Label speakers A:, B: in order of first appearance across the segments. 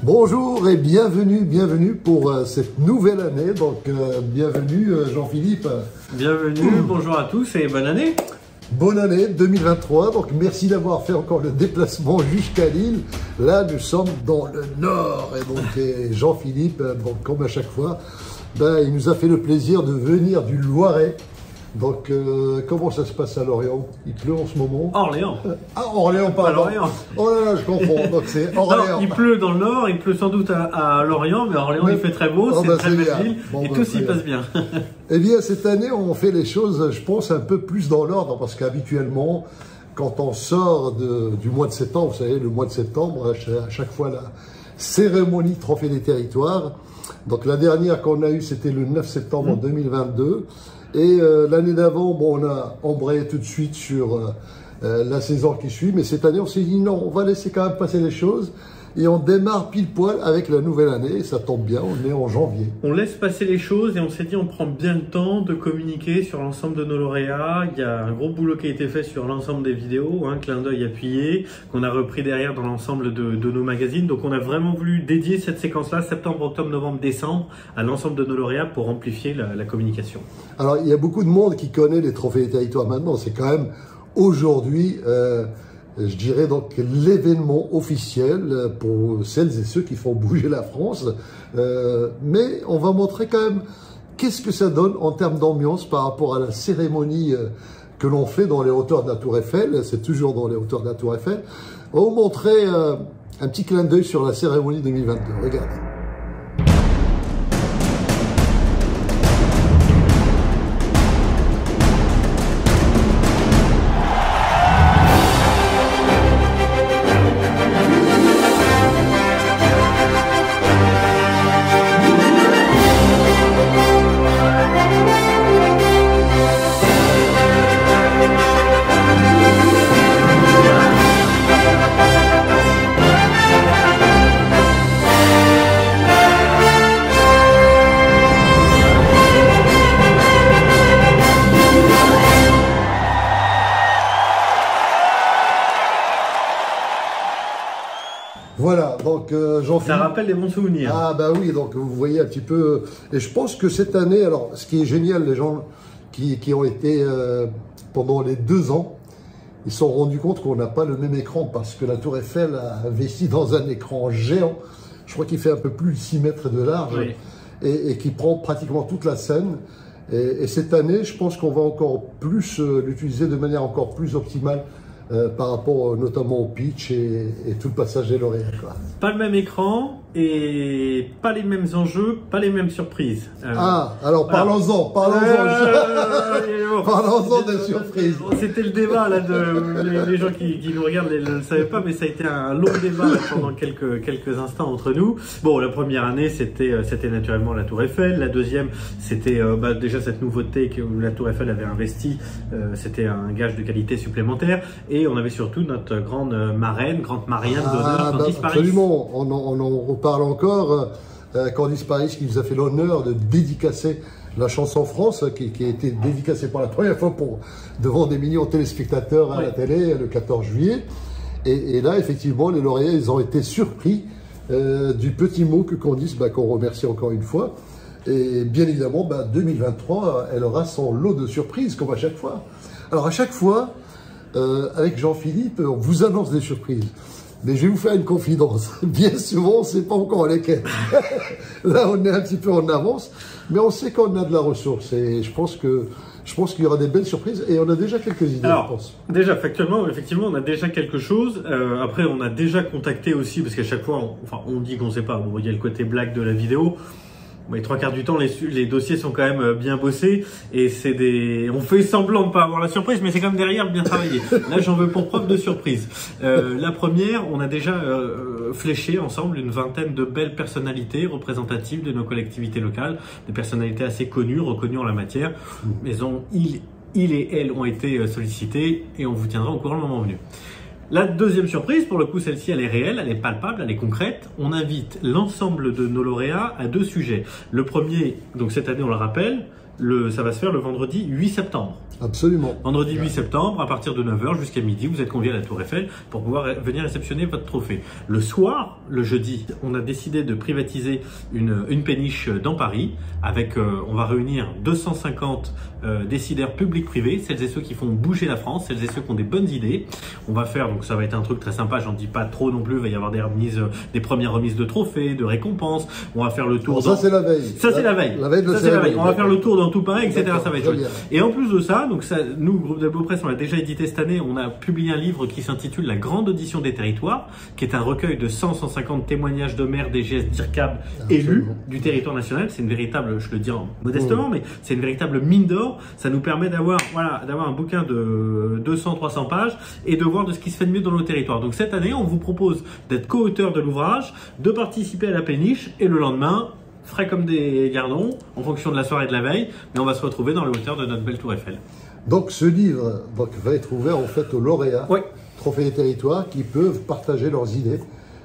A: Bonjour et bienvenue pour cette nouvelle année. Donc, bienvenue Jean-Philippe.
B: Bienvenue, bonjour à tous et bonne année.
A: Bonne année 2023. Donc, merci d'avoir fait encore le déplacement jusqu'à Lille. Là, nous sommes dans le Nord. Et donc, Jean-Philippe, bon, comme à chaque fois, il nous a fait le plaisir de venir du Loiret. Donc, comment ça se passe à Lorient? Il pleut en ce moment?
B: Orléans.
A: Ah, Orléans, pas
B: Lorient.
A: Oh là là, je confonds. Donc, c'est Orléans.
B: Non, il pleut dans le Nord, il pleut sans doute à Lorient, mais Orléans, il fait très beau, c'est une très belle ville, et tout s'y passe bien.
A: Eh bien, cette année, on fait les choses, je pense, un peu plus dans l'ordre, parce qu'habituellement, quand on sort du mois de septembre, vous savez, le mois de septembre, à chaque fois, la cérémonie Trophée des territoires. Donc, la dernière qu'on a eue, c'était le 9 septembre 2022. Et l'année d'avant, bon, on a embrayé tout de suite sur la saison qui suit. Mais cette année, on s'est dit non, on va laisser quand même passer les choses. Et on démarre pile poil avec la nouvelle année. Et ça tombe bien, on est en janvier.
B: On laisse passer les choses et on s'est dit on prend bien le temps de communiquer sur l'ensemble de nos lauréats. Il y a un gros boulot qui a été fait sur l'ensemble des vidéos, clin d'œil appuyé, qu'on a repris derrière dans l'ensemble de nos magazines. Donc on a vraiment voulu dédier cette séquence-là, septembre, octobre, novembre, décembre, à l'ensemble de nos lauréats pour amplifier la communication. Alors
A: il y a beaucoup de monde qui connaît les trophées des territoires maintenant. C'est quand même aujourd'hui... je dirais donc l'événement officiel pour celles et ceux qui font bouger la France. Mais on va montrer quand même qu'est-ce que ça donne en termes d'ambiance par rapport à la cérémonie que l'on fait dans les hauteurs de la Tour Eiffel. C'est toujours dans les hauteurs de la Tour Eiffel. On va vous montrer un petit clin d'œil sur la cérémonie 2022. Regardez. Voilà, donc Jean-Philippe...
B: Ça rappelle des bons souvenirs.
A: Ah bah oui, donc vous voyez un petit peu... Et je pense que cette année, alors ce qui est génial, les gens qui ont été pendant les 2 ans, ils se sont rendus compte qu'on n'a pas le même écran parce que la Tour Eiffel a investi dans un écran géant. Je crois qu'il fait un peu plus de 6 mètres de large, oui. et qui prend pratiquement toute la scène. Et cette année, je pense qu'on va encore plus l'utiliser de manière encore plus optimale. Par rapport notamment au pitch et tout le passage des lauréats.
B: Pas le même écran et pas les mêmes enjeux, pas les mêmes surprises.
A: Alors parlons-en, parlons-en des surprises.
B: C'était le débat là, les gens qui nous regardent ne le savaient pas, mais ça a été un long débat là, pendant quelques instants entre nous. Bon, la première année c'était naturellement la Tour Eiffel, la deuxième c'était déjà cette nouveauté que la Tour Eiffel avait investi, c'était un gage de qualité supplémentaire. Et on avait surtout notre grande marraine, grande Marianne d'honneur, Candice Paris.
A: Absolument, on en reparle encore. Candice Paris qui nous a fait l'honneur de dédicacer la chanson France, qui a été dédicacée pour la première fois devant des millions de téléspectateurs à la télé le 14 juillet. Et là, effectivement, les lauréats, ils ont été surpris du petit mot que Candice, qu'on remercie encore une fois. Et bien évidemment, 2023, elle aura son lot de surprises, comme à chaque fois. Alors, à chaque fois, avec Jean-Philippe, on vous annonce des surprises. Mais je vais vous faire une confidence. Bien souvent, on ne sait pas encore lesquelles. Là, on est un petit peu en avance, mais on sait qu'on a de la ressource. Et je pense qu'il y aura des belles surprises. Et on a déjà quelques idées,
B: alors,
A: je pense.
B: Déjà, factuellement, effectivement, on a déjà quelque chose. Après, on a déjà contacté aussi, parce qu'à chaque fois, on dit qu'on ne sait pas. Bon, il y a le côté blague de la vidéo. Les 3/4 du temps, les dossiers sont quand même bien bossés et on fait semblant de ne pas avoir la surprise, mais c'est quand même derrière bien travaillé. Là, j'en veux pour preuve de surprise. La première, on a déjà fléché ensemble une vingtaine de belles personnalités représentatives de nos collectivités locales, des personnalités assez connues, reconnues en la matière. Mais il et elle ont été sollicités et on vous tiendra au courant le moment venu. La deuxième surprise, pour le coup, celle-ci, elle est réelle, elle est palpable, elle est concrète. On invite l'ensemble de nos lauréats à 2 sujets. Le premier, donc cette année, on le rappelle, Ça va se faire le vendredi 8 septembre.
A: Absolument.
B: Vendredi 8 septembre, à partir de 9h jusqu'à midi, vous êtes conviés à la Tour Eiffel pour pouvoir venir réceptionner votre trophée. Le soir, le jeudi, on a décidé de privatiser une péniche dans Paris avec, on va réunir 250 décideurs publics-privés, celles et ceux qui font bouger la France, celles et ceux qui ont des bonnes idées. On va faire, donc ça va être un truc très sympa, j'en dis pas trop non plus, il va y avoir des premières remises de trophées, de récompenses. On va faire le tour.
A: Ça, c'est la veille.
B: Ça, c'est la veille.
A: La veille de
B: ça, c'est la veille. On va faire le tour dans tout Paris, etc. Ça va être chouette. Et en plus de ça, donc ça, nous, Groupe Delbo Presse, on l'a déjà édité cette année, on a publié un livre qui s'intitule La Grande Audition des Territoires, qui est un recueil de 150 témoignages de maires, DGS, DIRCAB, élus du territoire national. C'est une véritable, je le dis modestement, mais c'est une véritable mine d'or. Ça nous permet d'avoir un bouquin de 200-300 pages et de voir de ce qui se fait de mieux dans nos territoires. Donc cette année, on vous propose d'être co-auteur de l'ouvrage, de participer à la péniche et le lendemain, frais comme des gardons, en fonction de la soirée de la veille, mais on va se retrouver dans les hauteurs de notre belle Tour Eiffel.
A: Donc ce livre va être ouvert en fait aux lauréats, Trophée des territoires, qui peuvent partager leurs idées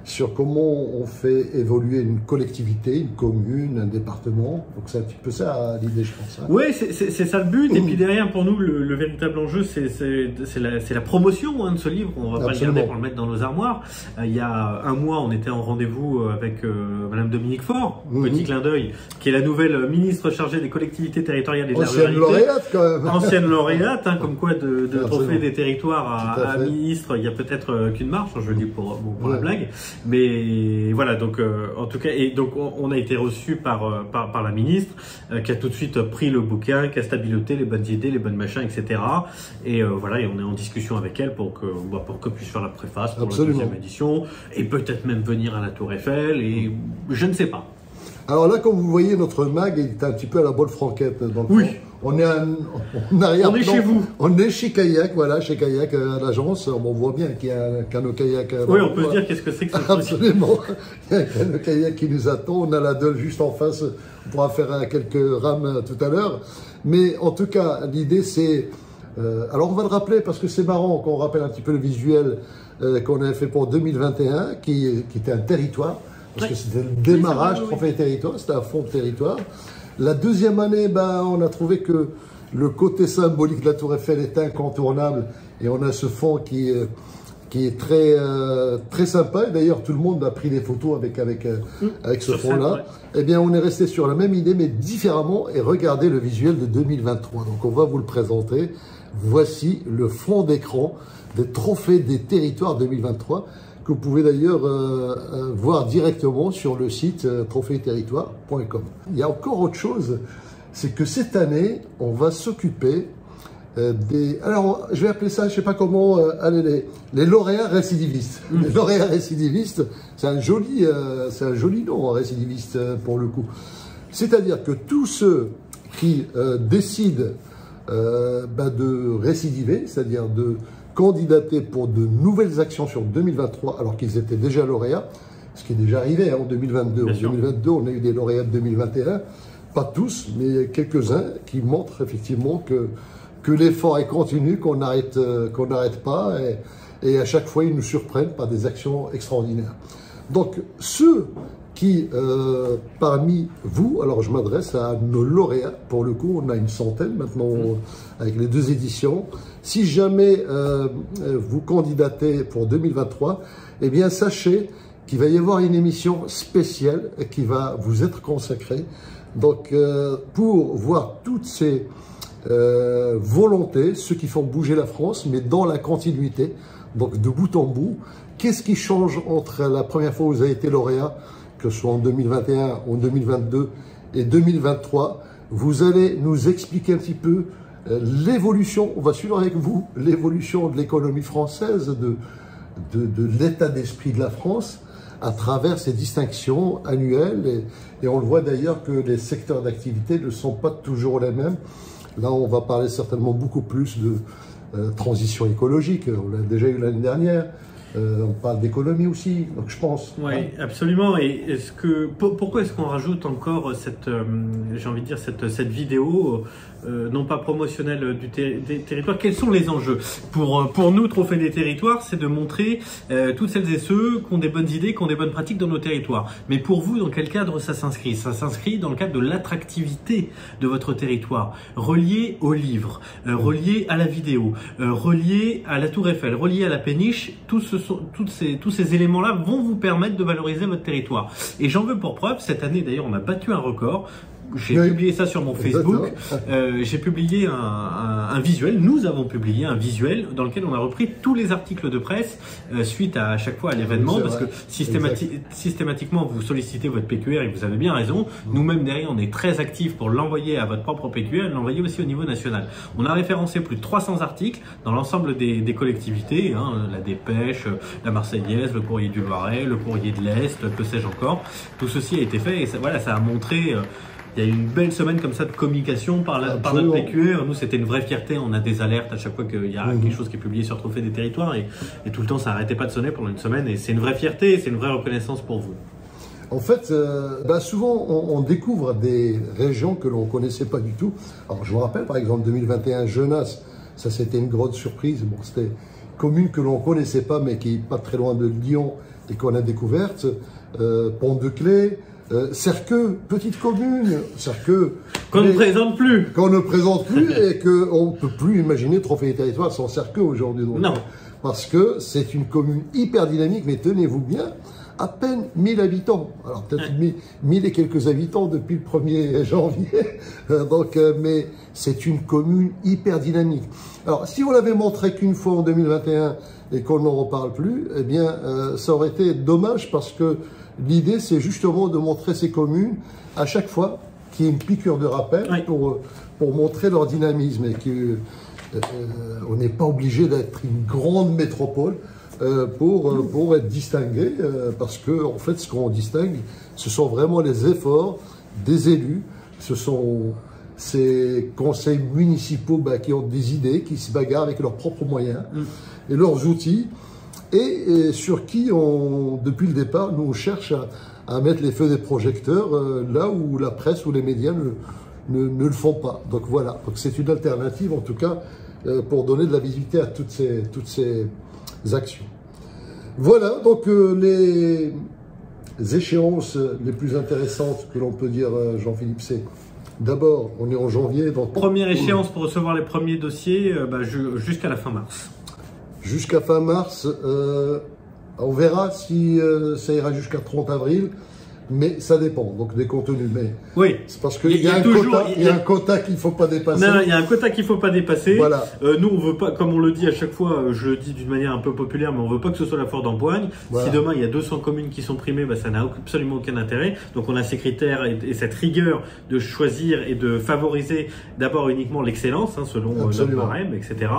A: sur comment on fait évoluer une collectivité, une commune, un département. Donc c'est un petit peu ça l'idée, je pense. Hein.
B: Oui, c'est ça le but. Et puis derrière, pour nous, le véritable enjeu, c'est la promotion de ce livre. On va pas le garder pour le mettre dans nos armoires. Il y a un mois, on était en rendez-vous avec Madame Dominique Faure, petit clin d'œil, qui est la nouvelle ministre chargée des collectivités territoriales et de la ruralité.
A: Ancienne lauréate quand même.
B: Ancienne lauréate, hein, comme quoi de trophée des territoires à ministre, il y a peut-être qu'une marche, je le dis pour la blague. Mais voilà, donc en tout cas, et donc on a été reçu par la ministre qui a tout de suite pris le bouquin, qui a stabiloté les bonnes idées, les bonnes machins, etc. Et voilà, et on est en discussion avec elle pour que puisse faire la préface pour la deuxième édition et peut-être même venir à la Tour Eiffel. Et je ne sais pas.
A: Alors là, comme vous voyez, notre mag est un petit peu à la bonne franquette. Donc on est
B: chez vous.
A: On est chez Kayak, voilà, chez Kayak à l'agence. On voit bien qu'il y a un canot kayak.
B: Oui, on peut se dire qu'est-ce que c'est que ça.
A: Absolument. Il y a un canot kayak qui nous attend. On a la Dole juste en face. On pourra faire quelques rames tout à l'heure. Mais en tout cas, l'idée c'est... alors on va le rappeler parce que c'est marrant qu'on rappelle un petit peu le visuel qu'on avait fait pour 2021, qui était un territoire. Parce que c'était le démarrage, Trophée territoire, c'était un fond de territoire. La deuxième année, on a trouvé que le côté symbolique de la Tour Eiffel est incontournable et on a ce fond qui est très sympa. Et d'ailleurs, tout le monde a pris des photos avec ce fond-là. Eh bien, on est resté sur la même idée, mais différemment. Et regardez le visuel de 2023. Donc, on va vous le présenter. Voici le fond d'écran des Trophées des territoires 2023. Que vous pouvez d'ailleurs voir directement sur le site trophéesterritoire.com. Il y a encore autre chose, c'est que cette année, on va s'occuper des... Alors, je vais appeler ça, je ne sais pas comment, les lauréats récidivistes. Les lauréats récidivistes, c'est un joli nom, récidiviste, pour le coup. C'est-à-dire que tous ceux qui décident de récidiver, c'est-à-dire de candidater pour de nouvelles actions sur 2023 alors qu'ils étaient déjà lauréats, ce qui est déjà arrivé en 2022. En 2022, on a eu des lauréats de 2021, pas tous, mais quelques-uns qui montrent effectivement que l'effort est continu, qu'on n'arrête pas, et à chaque fois, ils nous surprennent par des actions extraordinaires. Donc, ceux qui, parmi vous, alors je m'adresse à nos lauréats, pour le coup, on a une centaine maintenant avec les 2 éditions. Si jamais vous candidatez pour 2023, eh bien sachez qu'il va y avoir une émission spéciale qui va vous être consacrée. Donc pour voir toutes ces volontés, ceux qui font bouger la France, mais dans la continuité, donc de bout en bout, qu'est-ce qui change entre la première fois où vous avez été lauréat, que ce soit en 2021, en 2022 et 2023, vous allez nous expliquer un petit peu l'évolution, on va suivre avec vous l'évolution de l'économie française, de l'état d'esprit de la France à travers ces distinctions annuelles. Et on le voit d'ailleurs que les secteurs d'activité ne sont pas toujours les mêmes. Là, on va parler certainement beaucoup plus de transition écologique, on l'a déjà eu l'année dernière. On parle d'économie aussi, donc je pense.
B: Oui, absolument. Et pourquoi est-ce qu'on rajoute encore cette, j'ai envie de dire, cette vidéo, non pas promotionnelle des territoires? Quels sont les enjeux? Pour nous, Trophée des territoires, c'est de montrer toutes celles et ceux qui ont des bonnes idées, qui ont des bonnes pratiques dans nos territoires. Mais pour vous, dans quel cadre ça s'inscrit? Ça s'inscrit dans le cadre de l'attractivité de votre territoire, relié au livre, relié à la vidéo, relié à la Tour Eiffel, relié à la péniche. Tous ces éléments-là vont vous permettre de valoriser votre territoire. Et j'en veux pour preuve, cette année d'ailleurs, on a battu un record. J'ai publié ça sur mon Facebook. J'ai publié un visuel. Nous avons publié un visuel dans lequel on a repris tous les articles de presse suite à chaque fois à l'événement, parce que systématiquement vous sollicitez votre PQR et vous avez bien raison. Nous-mêmes derrière, on est très actifs pour l'envoyer à votre propre PQR et l'envoyer aussi au niveau national. On a référencé plus de 300 articles dans l'ensemble des collectivités, hein, la Dépêche, la Marseillaise, le Courrier du Loiret, le Courrier de l'Est, que sais-je encore. Tout ceci a été fait et ça, voilà, ça a montré. Il y a eu une belle semaine comme ça de communication par notre PQR. Nous, c'était une vraie fierté. On a des alertes à chaque fois qu'il y a quelque chose qui est publié sur Trophée des territoires et tout le temps, ça n'arrêtait pas de sonner pendant une semaine. Et c'est une vraie fierté, c'est une vraie reconnaissance pour vous.
A: En fait, souvent, on découvre des régions que l'on ne connaissait pas du tout. Alors, je vous rappelle, par exemple, 2021, Genasse, ça c'était une grande surprise. Bon, c'était une commune que l'on ne connaissait pas, mais qui n'est pas très loin de Lyon et qu'on a découverte. Pont-de-Clé. Cerqueux, petite commune, Cerqueux
B: qu'on ne présente plus,
A: et qu'on ne peut plus imaginer Trophée des territoires sans Cerqueux aujourd'hui.
B: Non.
A: Parce que c'est une commune hyper dynamique, mais tenez-vous bien, à peine 1000 habitants. Alors peut-être 1000 et quelques habitants depuis le 1er janvier. Mais c'est une commune hyper dynamique. Alors si on l'avait montré qu'une fois en 2021 et qu'on n'en reparle plus, eh bien ça aurait été dommage parce que l'idée, c'est justement de montrer ces communes à chaque fois qu'il y ait une piqûre de rappel pour montrer leur dynamisme et qu'on n'est pas obligé d'être une grande métropole pour être distingué parce que en fait, ce qu'on distingue, ce sont vraiment les efforts des élus, ce sont ces conseils municipaux qui ont des idées, qui se bagarrent avec leurs propres moyens et leurs outils. Et sur qui, depuis le départ, nous on cherche à mettre les feux des projecteurs là où la presse ou les médias ne le font pas. Donc voilà, c'est une alternative en tout cas pour donner de la visibilité à toutes ces actions. Voilà, donc les échéances les plus intéressantes que l'on peut dire, Jean-Philippe, c'est d'abord, on est en janvier. Donc,
B: première échéance pour recevoir les premiers dossiers jusqu'à la fin mars.
A: Jusqu'à fin mars, on verra si ça ira jusqu'à 30 avril, mais ça dépend donc des contenus. Mais
B: oui,
A: c'est parce qu'il y a un quota qu'il ne faut pas dépasser.
B: Non, il y a un quota qu'il ne faut pas dépasser.
A: Voilà.
B: Nous, on veut pas, comme on le dit à chaque fois, je le dis d'une manière un peu populaire, mais on veut pas que ce soit la foire d'Empoigne. Voilà. Si demain il y a 200 communes qui sont primées, ça n'a absolument aucun intérêt. Donc on a ces critères et cette rigueur de choisir et de favoriser d'abord uniquement l'excellence, selon notre barème, etc.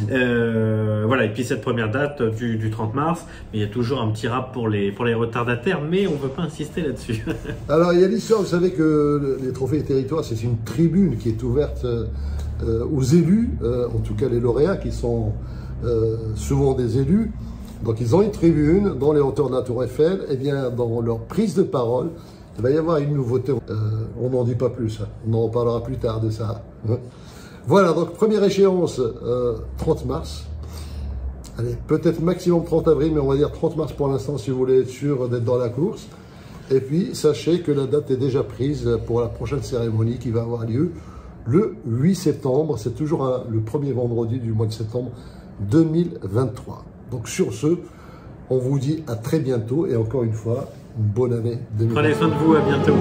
B: Voilà. Et puis cette première date du 30 mars, il y a toujours un petit rap pour les retardataires, mais on ne veut pas insister là-dessus.
A: Alors il y a l'histoire, vous savez que les Trophées des territoires, c'est une tribune qui est ouverte aux élus, en tout cas les lauréats qui sont souvent des élus. Donc ils ont une tribune dans les hauteurs de la Tour Eiffel. Et bien dans leur prise de parole, il va y avoir une nouveauté. On n'en dit pas plus, on en parlera plus tard de ça. Voilà, donc première échéance, 30 mars. Allez, peut-être maximum 30 avril, mais on va dire 30 mars pour l'instant si vous voulez être sûr d'être dans la course. Et puis, sachez que la date est déjà prise pour la prochaine cérémonie qui va avoir lieu le 8 septembre. C'est toujours le premier vendredi du mois de septembre 2023. Donc sur ce, on vous dit à très bientôt et encore une fois, une bonne année 2023.
B: Prenez soin de vous, à bientôt.